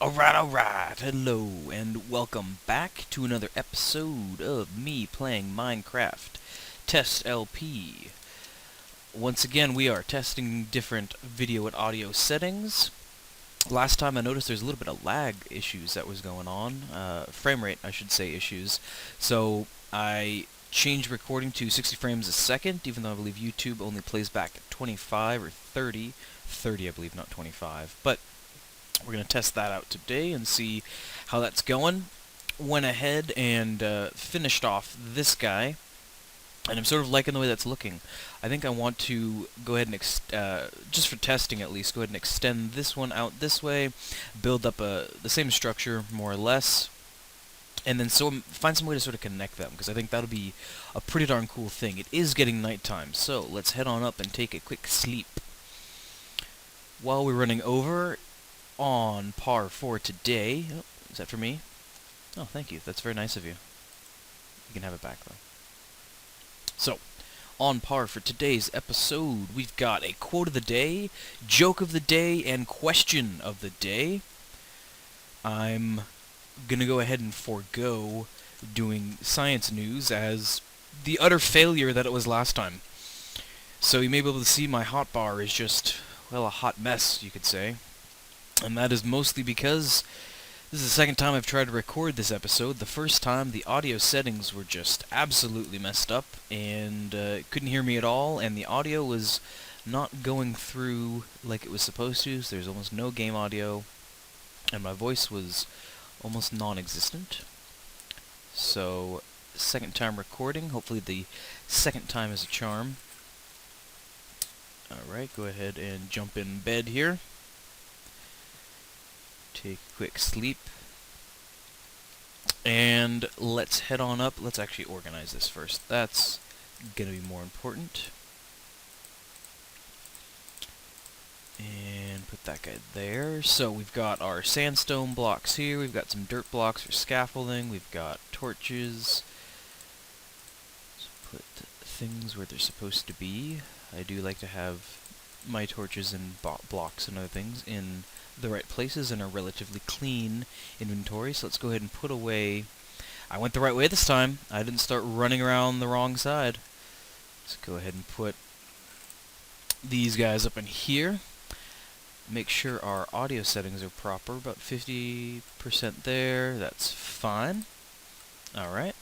Alright, hello, and welcome back to another episode of me playing Minecraft Test LP. Once again, we are testing different video and audio settings. Last time I noticed there's a little bit of lag issues that was going on, frame rate, I should say, issues. So I changed recording to 60 frames a second, even though I believe YouTube only plays back at 25 or 30. 30, I believe, not 25. But we're going to test that out today and see how that's going. Went ahead and finished off this guy, and I'm sort of liking the way that's looking. I think I want to go ahead and, just for testing at least, go ahead and extend this one out this way, build up the same structure, more or less, and then find some way to sort of connect them, because I think that'll be a pretty darn cool thing. It is getting nighttime, so let's head on up and take a quick sleep. While we're running over, on par for today. Oh, is that for me? Oh, thank you. That's very nice of you. You can have it back, though. So, on par for today's episode, we've got a quote of the day, joke of the day, and question of the day. I'm going to go ahead and forego doing science news as the utter failure that it was last time. So you may be able to see my hotbar is just, well, a hot mess, you could say. And that is mostly because this is the second time I've tried to record this episode. The first time, the audio settings were just absolutely messed up, and couldn't hear me at all, and the audio was not going through like it was supposed to, so there's almost no game audio, and my voice was almost non-existent. So, second time recording, hopefully the second time is a charm. Alright, go ahead and jump in bed here. Take a quick sleep. And let's head on up. Let's actually organize this first. That's going to be more important. And put that guy there. So we've got our sandstone blocks here. We've got some dirt blocks for scaffolding. We've got torches. Let's put things where they're supposed to be. I do like to have my torches and blocks and other things in the right places in a relatively clean inventory. So let's go ahead and put away. I went the right way this time. I didn't start running around the wrong side. Let's go ahead and put these guys up in here. Make sure our audio settings are proper. About 50% there. That's fine. Alright.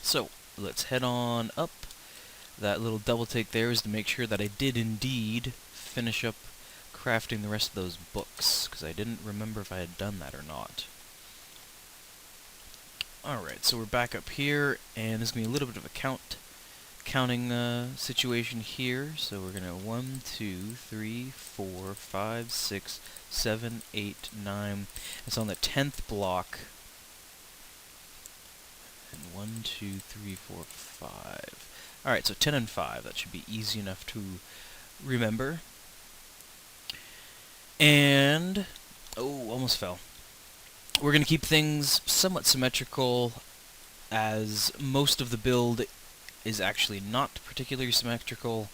So let's head on up. That little double take there is to make sure that I did indeed finish up crafting the rest of those books, because I didn't remember if I had done that or not. Alright, so we're back up here, and there's going to be a little bit of a counting situation here. So we're going to 1, 2, 3, 4, 5, 6, 7, 8, 9. It's on the 10th block. And 1, 2, 3, 4, 5. Alright, so 10 and 5. That should be easy enough to remember. And, oh, almost fell. We're going to keep things somewhat symmetrical, as most of the build is actually not particularly symmetrical.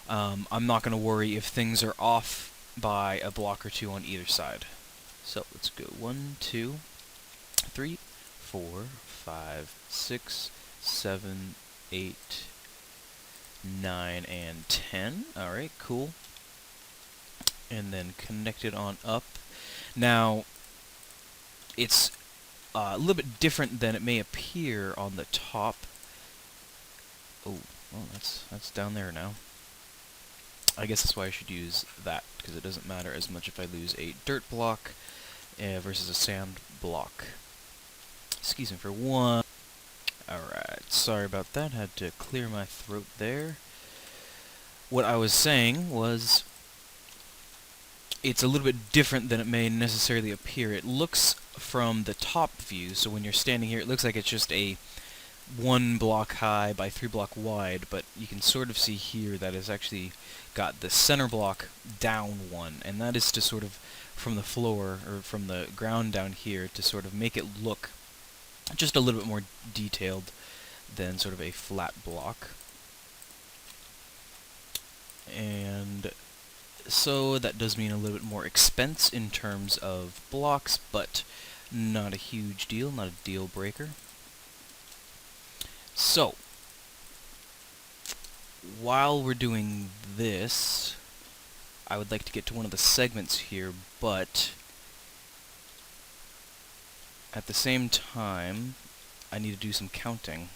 I'm not going to worry if things are off by a block or two on either side. So let's go 1, 2, 3, 4, 5, 6, 7, 8, 9, and 10. Alright, cool. And then connect it on up. Now, it's a little bit different than it may appear on the top. Oh, well, that's down there now. I guess that's why I should use that, because it doesn't matter as much if I lose a dirt block versus a sand block. Excuse me for one. Alright, sorry about that. Had to clear my throat there. What I was saying was, it's a little bit different than it may necessarily appear. It looks from the top view, so when you're standing here, it looks like it's just a 1 block high by 3 block wide, but you can sort of see here that it's actually got the center block down 1, and that is to sort of, from the floor, or from the ground down here, to sort of make it look just a little bit more detailed than sort of a flat block. And So that does mean a little bit more expense in terms of blocks, but not a huge deal, not a deal breaker. So, while we're doing this, I would like to get to one of the segments here, but at the same time, I need to do some counting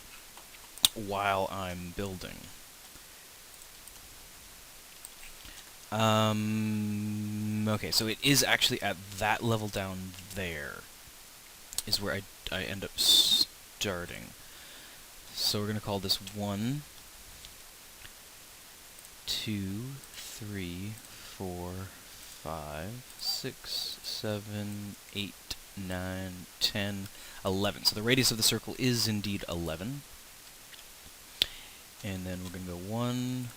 while I'm building. Okay, so it is actually at that level down there is where I end up starting. So we're going to call this 1, 2, 3, 4, 5, 6, 7, 8, 9, 10, 11. So the radius of the circle is indeed 11. And then we're going to go 1,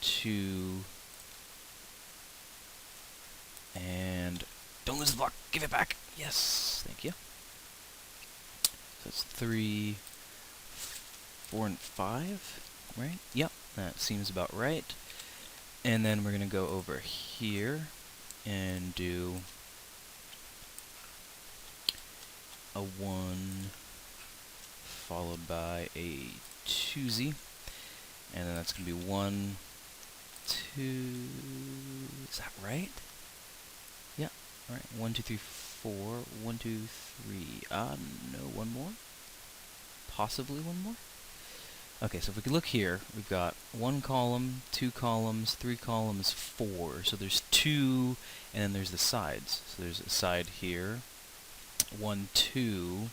2, and don't lose the block. Give it back. Yes, thank you. So that's 3, 4, and 5, right? Yep, that seems about right. And then we're going to go over here and do a 1 followed by a 2z. And then that's going to be 1, 2... Is that right? Yeah, alright. 1, 2, 3, 4. 1, 2, 3. No, one more? Possibly one more? Okay, so if we can look here, we've got 1 column, 2 columns, 3 columns, 4. So there's 2, and then there's the sides. So there's a side here, 1, 2.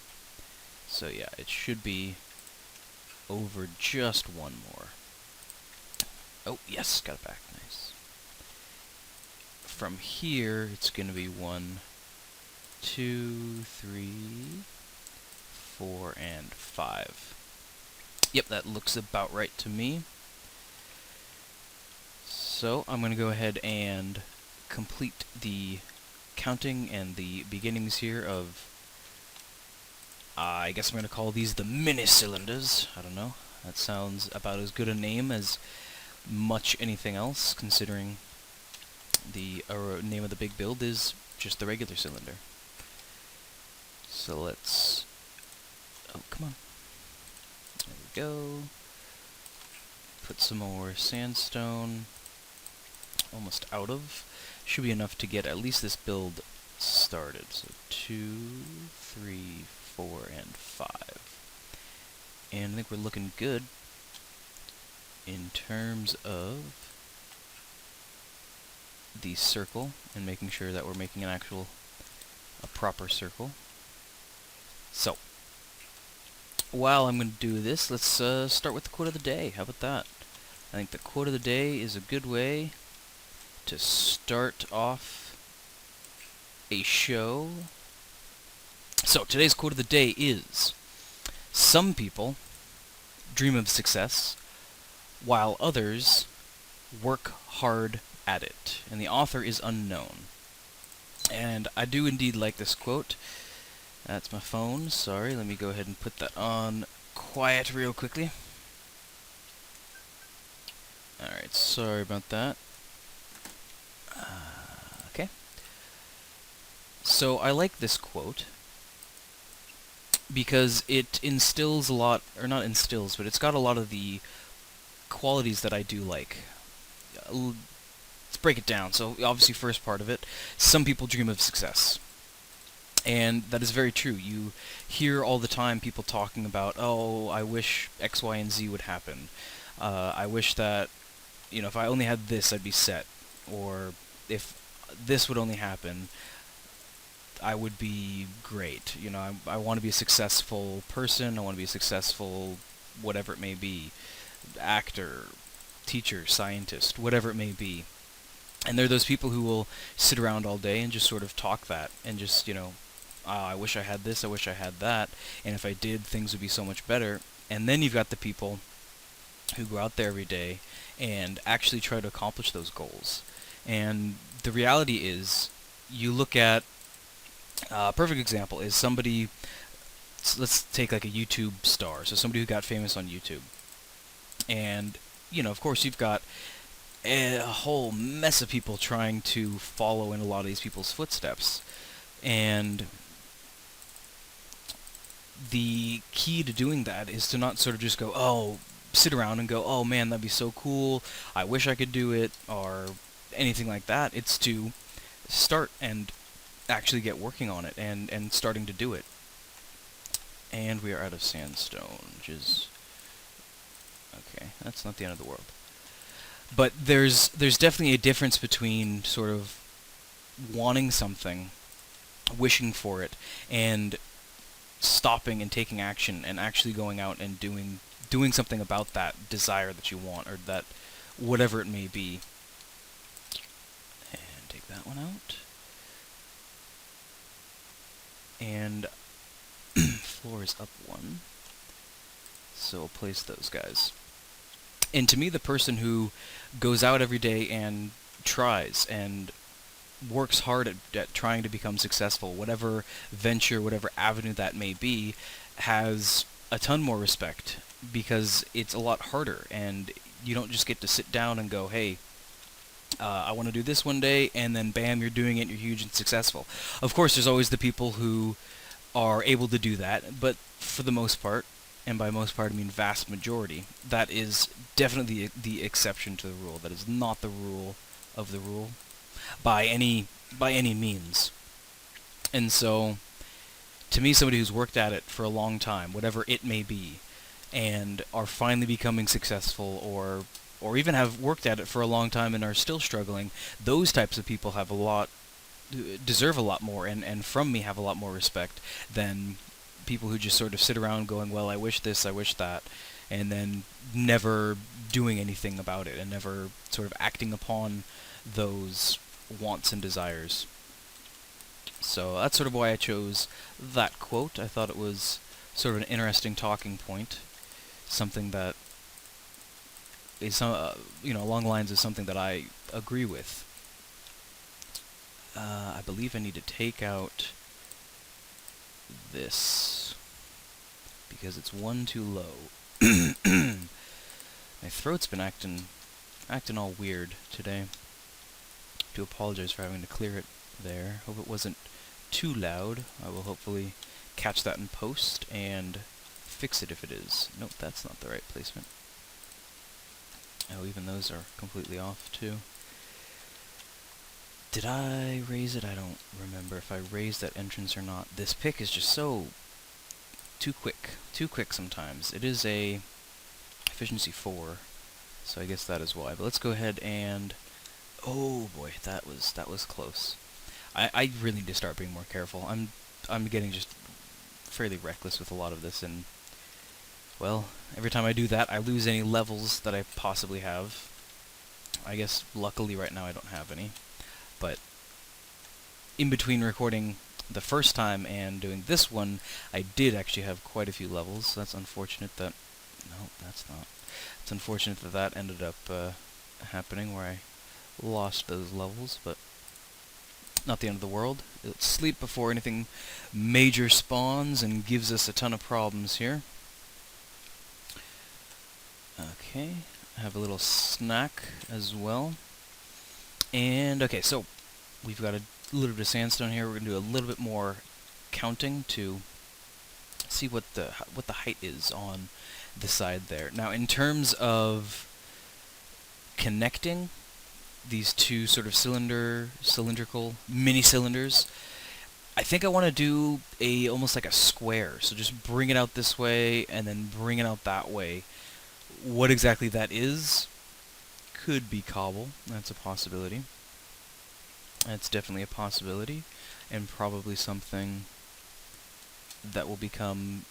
So yeah, it should be over just one more. Oh, yes, got it back. Nice. From here, it's going to be 1, 2, 3, 4, and 5. Yep, that looks about right to me. So I'm going to go ahead and complete the counting and the beginnings here of, I guess I'm going to call these the mini cylinders. I don't know. That sounds about as good a name as much anything else, considering the name of the big build is just the regular cylinder. So let's... Oh, come on. There we go. Put some more sandstone. Almost out of. Should be enough to get at least this build started. So 2, 3, 4, and 5. And I think we're looking good in terms of the circle and making sure that we're making a proper circle. So, while I'm going to do this, let's start with the quote of the day. How about that? I think the quote of the day is a good way to start off a show. So, today's quote of the day is, "Some people dream of success, while others work hard at it." And the author is unknown. And I do indeed like this quote. That's my phone. Sorry, let me go ahead and put that on quiet real quickly. Alright, sorry about that. Okay. So I like this quote because it instills a lot, or not instills, but it's got a lot of the qualities that I do like. Let's break it down. So obviously, first part of it, some people dream of success. And that is very true. You hear all the time people talking about, oh, I wish X, Y, and Z would happen. I wish that, if I only had this, I'd be set. Or if this would only happen, I would be great. I want to be a successful person. I want to be a successful whatever it may be. Actor, teacher, scientist, whatever it may be. And there are those people who will sit around all day and just sort of talk that and just, I wish I had this, I wish I had that, and if I did, things would be so much better. And then you've got the people who go out there every day and actually try to accomplish those goals. And the reality is, you look at, a perfect example is somebody, let's take like a YouTube star, so somebody who got famous on YouTube. And, of course you've got a whole mess of people trying to follow in a lot of these people's footsteps. And the key to doing that is to not sort of just go, oh, sit around and go, oh man, that'd be so cool, I wish I could do it, or anything like that. It's to start and actually get working on it and starting to do it. And we are out of sandstone, which is... okay, that's not the end of the world. But there's definitely a difference between sort of wanting something, wishing for it, and stopping and taking action and actually going out and doing something about that desire that you want, or that whatever it may be. And take that one out. And floor is up one. So I'll place those guys. And to me, the person who goes out every day and tries and works hard at trying to become successful, whatever venture, whatever avenue that may be, has a ton more respect, because it's a lot harder, and you don't just get to sit down and go, hey, I want to do this one day, and then bam, you're doing it, and you're huge and successful. Of course, there's always the people who are able to do that, but for the most part, and by most part I mean vast majority, that is definitely the exception to the rule. That is not the rule of the rule by any means. And so, to me, somebody who's worked at it for a long time, whatever it may be, and are finally becoming successful, or even have worked at it for a long time and are still struggling, those types of people deserve a lot more, and from me have a lot more respect than people who just sort of sit around going, well, I wish this, I wish that, and then never doing anything about it, and never sort of acting upon those wants and desires. So that's sort of why I chose that quote. I thought it was sort of an interesting talking point, something that is along the lines of something that I agree with. I believe I need to take out this because it's one too low. My throat's been acting all weird today. Do apologize for having to clear it there. Hope it wasn't too loud. I will hopefully catch that in post and fix it if it is. Nope, that's not the right placement. Oh, even those are completely off too. Did I raise it? I don't remember if I raised that entrance or not. This pick is just so too quick sometimes. It is a efficiency 4, so I guess that is why. But let's go ahead and... oh boy, that was close. I really need to start being more careful. I'm getting just fairly reckless with a lot of this, and well, every time I do that, I lose any levels that I possibly have. I guess luckily right now I don't have any, but in between recording the first time and doing this one, I did actually have quite a few levels. So that's unfortunate that... no, that's not. It's unfortunate that that ended up happening, where I lost those levels, but not the end of the world. Let's sleep before anything major spawns and gives us a ton of problems here. Okay, I have a little snack as well. And okay, so we've got a little bit of sandstone here. We're going to do a little bit more counting to see what the height is on the side there. Now, in terms of connecting these two sort of cylindrical mini cylinders, I think I want to do almost like a square. So just bring it out this way and then bring it out that way. What exactly that is could be cobble. That's a possibility. That's definitely a possibility, and probably something that will become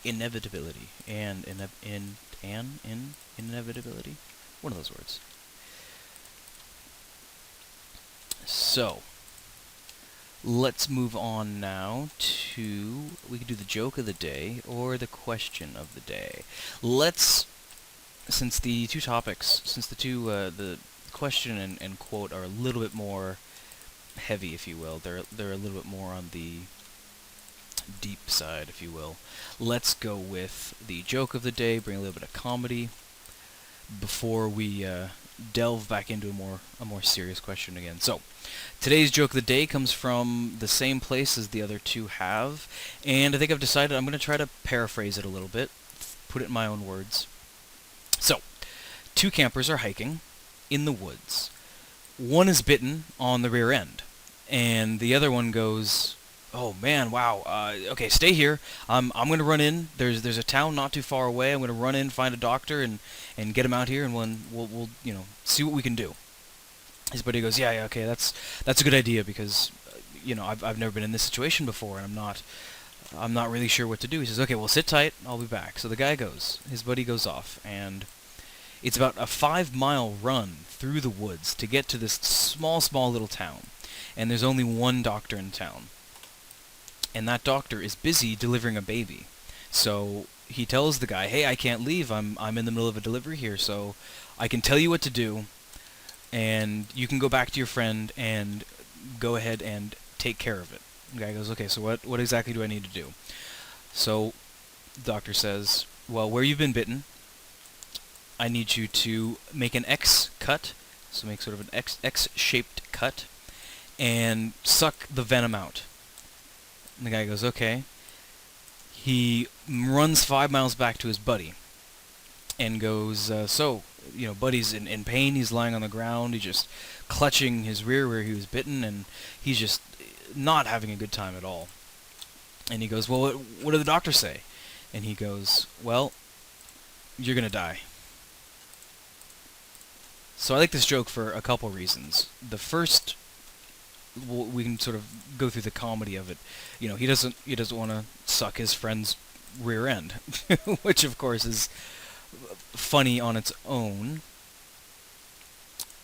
inevitability and inevitability. One of those words. So, let's move on now to... we could do the joke of the day or the question of the day. Since the two topics, the question and quote are a little bit more heavy, if you will. They're a little bit more on the deep side, if you will. Let's go with the joke of the day, bring a little bit of comedy before we delve back into a more serious question again. So, today's joke of the day comes from the same place as the other two have, and I think I've decided I'm going to try to paraphrase it a little bit, put it in my own words. So, two campers are hiking in the woods. One is bitten on the rear end, and the other one goes, "Oh man, wow. Okay, stay here. I'm gonna run in. There's a town not too far away. I'm gonna run in, find a doctor, and get him out here, and we'll see what we can do." His buddy goes, "Yeah, okay, that's a good idea because I've never been in this situation before, and I'm not really sure what to do." He says, "Okay, well sit tight. I'll be back." So the guy goes. His buddy goes off, and it's about a 5-mile run through the woods to get to this small little town, and there's only one doctor in town. And that doctor is busy delivering a baby. So he tells the guy, "Hey, I can't leave. I'm in the middle of a delivery here, so I can tell you what to do, and you can go back to your friend and go ahead and take care of it." The guy goes, "Okay, so what exactly do I need to do?" So the doctor says, "Well, where you've been bitten, I need you to make an X cut, so make sort of an X-shaped cut, and suck the venom out." And the guy goes, "Okay." He runs 5 miles back to his buddy and goes, buddy's in pain. He's lying on the ground. He's just clutching his rear where he was bitten, and he's just not having a good time at all. And he goes, "Well, what did the doctor say?" And he goes, "Well, you're going to die." So I like this joke for a couple reasons. The first, we can sort of go through the comedy of it. He doesn't want to suck his friend's rear end, which of course is funny on its own.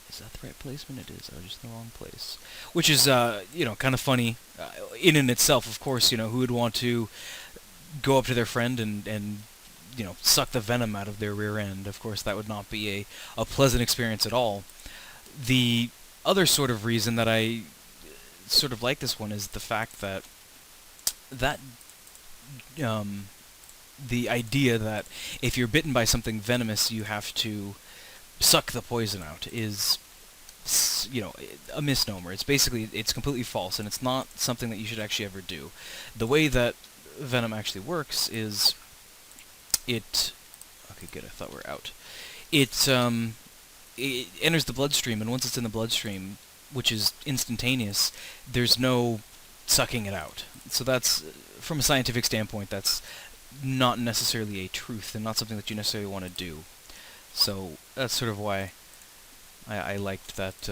Is that the right placement? It is. I was just in the wrong place. Which is, kind of funny in and itself. Of course, who would want to go up to their friend and suck the venom out of their rear end? Of course, that would not be a pleasant experience at all. The other sort of reason that I sort of like this one is the fact that the idea that if you're bitten by something venomous, you have to suck the poison out is a misnomer. It's completely false, and it's not something that you should actually ever do. The way that venom actually works is okay, good, I thought we were out. It enters the bloodstream, and once it's in the bloodstream, which is instantaneous, there's no sucking it out. So that's, from a scientific standpoint, that's not necessarily a truth, and not something that you necessarily want to do. So that's sort of why I liked that.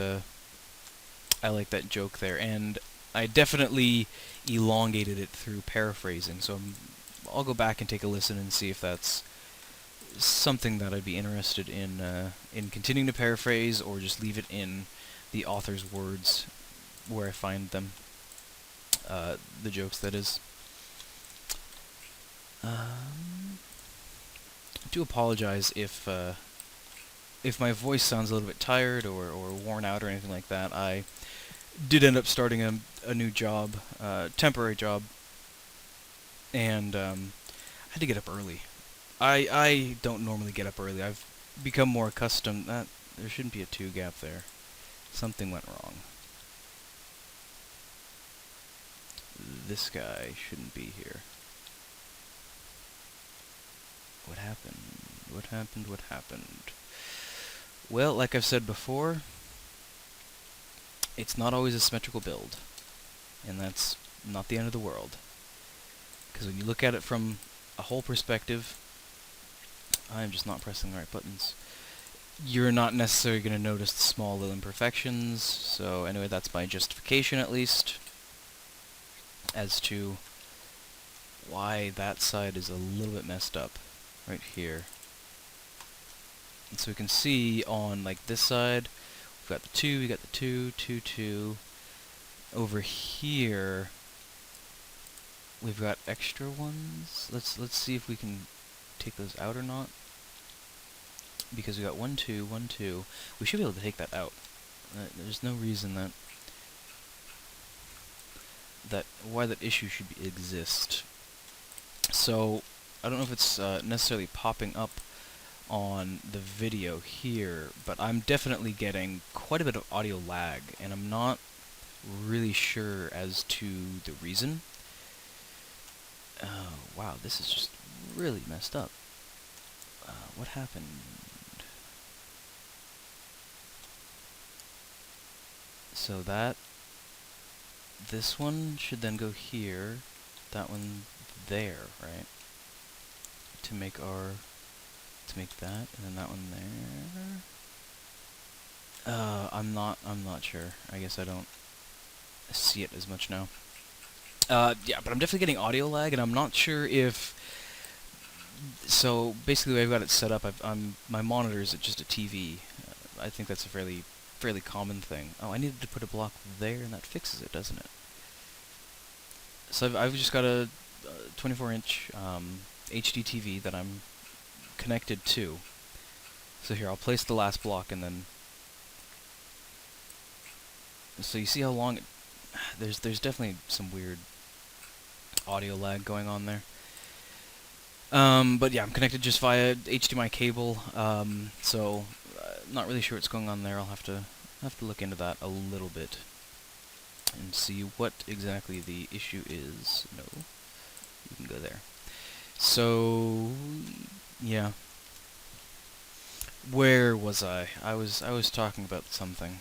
I liked that joke there, and I definitely elongated it through paraphrasing. So I'll go back and take a listen and see if that's something that I'd be interested in continuing to paraphrase, or just leave it in the author's words where I find them. The jokes, that is. I do apologize if my voice sounds a little bit tired or worn out or anything like that. I did end up starting a new job, temporary job, and I had to get up early. I don't normally get up early. I've become more accustomed. There shouldn't be a 2 gap there. Something went wrong. This guy shouldn't be here. What happened? What happened? What happened? Well, like I've said before, it's not always a symmetrical build, and that's not the end of the world. Because when you look at it from a whole perspective, I'm just not pressing the right buttons, you're not necessarily going to notice the small little imperfections. So anyway, that's my justification, at least, as to why that side is a little bit messed up right here. And so we can see on, like, this side, we've got the 2, we got the 2, 2, 2. Over here, we've got extra ones. Let's see if we can take those out or not. Because we got 1, 2, 1, 2. We should be able to take that out. There's no reason why that issue should exist. So I don't know if it's necessarily popping up on the video here, but I'm definitely getting quite a bit of audio lag, and I'm not really sure as to the reason. Oh, wow, this is just really messed up. What happened? So this one should then go here, that one there, right? To make that, and then that one there. I'm not sure. I guess I don't see it as much now. Yeah, but I'm definitely getting audio lag, and I'm not sure if... So, basically the way I've got it set up, my monitor is just a TV. I think that's a fairly common thing. Oh, I needed to put a block there, and that fixes it, doesn't it? So I've just got a 24-inch HD TV that I'm connected to. So here, I'll place the last block, and then... So you see how long there's definitely some weird audio lag going on there. But yeah, I'm connected just via HDMI cable, so not really sure what's going on there. I'll have to look into that a little bit and see what exactly the issue is. No, you can go there. So yeah, where was I? I was talking about something.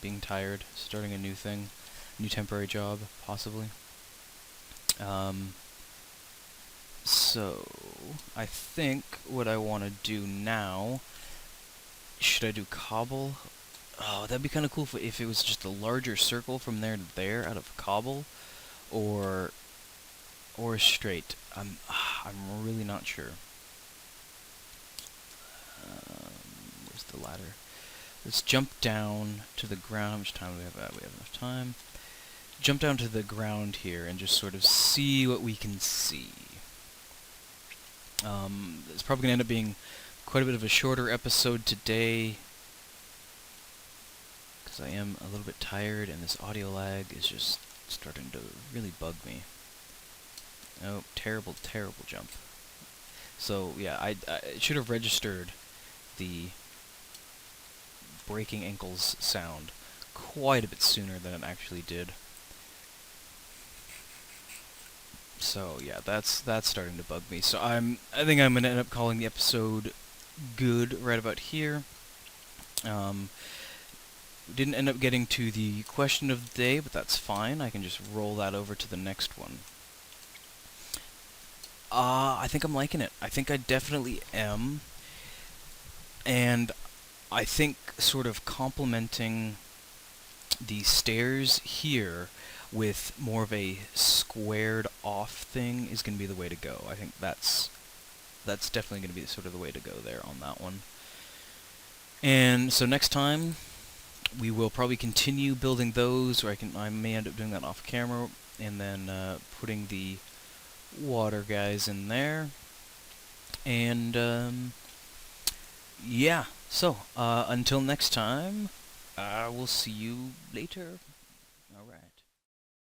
Being tired, starting a new thing, new temporary job, possibly. So, I think what I want to do now... Should I do cobble? Oh, that'd be kind of cool if it was just a larger circle from there to there out of cobble, or straight. I'm really not sure. Where's the ladder? Let's jump down to the ground. How much time do we have? We have enough time. Jump down to the ground here and just sort of see what we can see. It's probably going to end up being quite a bit of a shorter episode today, because I am a little bit tired and this audio lag is just starting to really bug me. Oh, terrible jump. So yeah, I should have registered the breaking ankles sound quite a bit sooner than it actually did. So yeah, that's starting to bug me. So I think I'm gonna end up calling the episode good right about here. Didn't end up getting to the question of the day, but that's fine. I can just roll that over to the next one. I think I'm liking it. I think I definitely am. And I think sort of complementing the stairs here with more of a squared off thing is going to be the way to go. I think that's definitely going to be sort of the way to go there on that one. And so next time we will probably continue building those, or I may end up doing that off camera, and then putting the water guys in there. And yeah, so until next time, I will see you later.